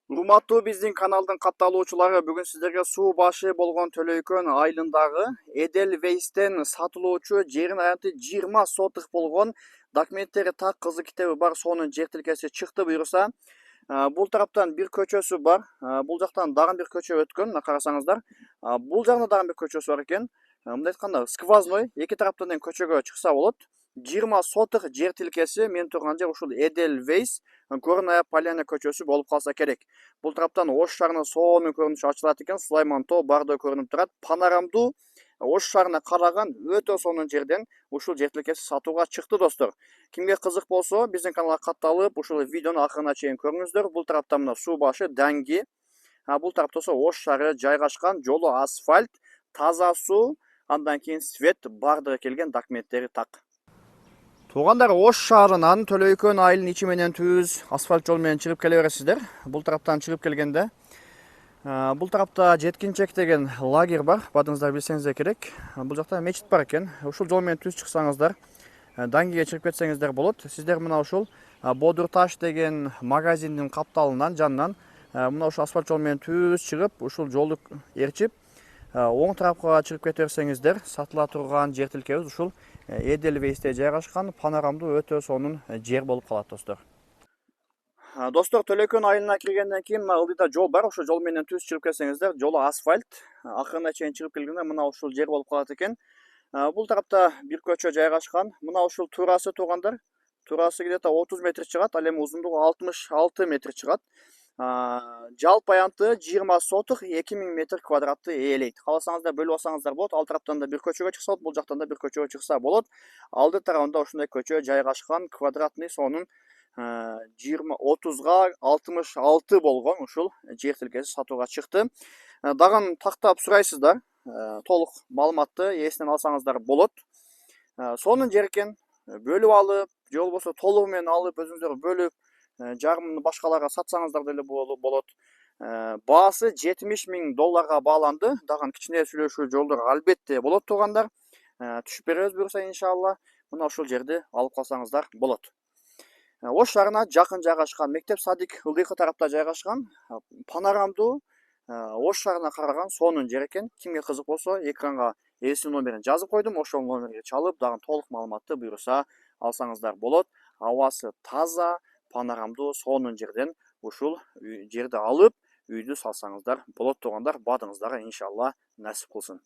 Урматтуу биздин каналдын катталуучулары, бүгүн сиздерге суу башы болгон Төлөйкөн айылындагы Эдельвейстен сатылуучу жерин аянты 20 сотых болгон документтери так кызыл китеби бар сонун жер тилкеси чыкты буюрса. Бул тараптан бир көчөсү бар, бул жактан дагы бир көчө өткөн, мына карасаңыздар. Бул жагында дагы бир көчөсү бар экен. Мындай айтканда сквозной эки тараптан тең көчөгө чыкса болот. 20 сотых жер тилкеси мен турган жер ушул Эдельвейс Горная Поляна көчөсү болуп калса керек. Бул тараптан Ош шаарынын сонун көрүнүшү ачылат экен. Сулайман тоо бардыгы көрүнүп турат. Панорамдуу Ош шаарына караган өтө сонун жерден ушул жер тилкеси сатууга чыкты достор. Кимге кызык болсо, биздин каналга катталып, ушул видеону акырына чейин көрүңүздөр. Бул тарапта мына суу башы Данги. Бул тарапта болсо Ош шаары жайгашкан, жолу асфальт, таза суу, андан кийин свет бардыгы келген, документтери так. Туугандар, Ош шаарынан Төлөйкөн айылынын ичи менен түз асфальт жол менен чыгып келе бересиздер. Бул тараптан чыгып келгенде бул тарапта Жеткинчек деген лагерь бар, бадыңыздар билсеңиздер керек. Бул жакта мечит бар экен. Ушул жол менен түз чыксаңыздар, Дангиге чыгып кетсеңиздер болот. Сиздер мына ушул Бодурташ деген магазиндин капталынан жанынан мына ушул асфальт жол менен түз чыгып, ушул жолду ээрчип оң тарапка чыгып кете берсеңиздер, сатыла турган жер тилкебиз ушул Эдельвейсте жайгашкан, панорамдуу өтө сонун жер болуп калат достор. Достор, Төлөйкөн айылына киргенден кийин мына ылдыйда жол бар. Ошол жол менен түз чыгып келсеңиздер, жолу асфальт. Акырына чейин чыгып келгенде мына ушул жер болуп калат экен. Бул тарапта бир көчө жайгашкан. Мына ушул туурасы туугандар. Туурасы где-то 30 метр чыгат, ал эми узундугу 66 метр чыгат. Жалпы аянты 20 сотых 2000 метр квадратты ээлейт. Кааласаңыздар бөлүп алсаңыздар болот. Ал тараптан да бир көчөгө чыкса болот, бул жактан да бир көчөгө чыкса болот. Алды тарабында ушундай көчө жайгашкан, квадратный сонун 20-30га 66 болгон ушул жер тилкеси сатууга чыкты. Дагы тактап сурайсыздар, толук маалыматты эсинен алсаңыздар болот. Сонун жер экен, бөлүп алып, же болбосо толугу менен алып өзүңүздөр бөлүп жарымын башкаларга сатсаңыздар деле болот. Баасы $70.000 бааланды. Дагы кичине сүйлөшүү жолдор албетте болот туугандар. Түшүп беребиз буюрса иншалла. Мына ушул жерди алып калсаңыздар болот. Ош шаарына жакын жайгашкан, мектеп садик ылдыйкы тарапта жайгашкан, панорамдуу Ош шаарына караган сонун жер экен. Кимге кызык болсо, экранга ээсинин номерин жазып койдум. Ошол номерге чалып, дагы толук маалыматты буюрса алсаңыздар болот. Абасы таза, панорамдуу сонун жерден ушул жерди алып, үйдү салсаңыздар болот туугандар. Бадыңыздарға иншалла насип кылсын.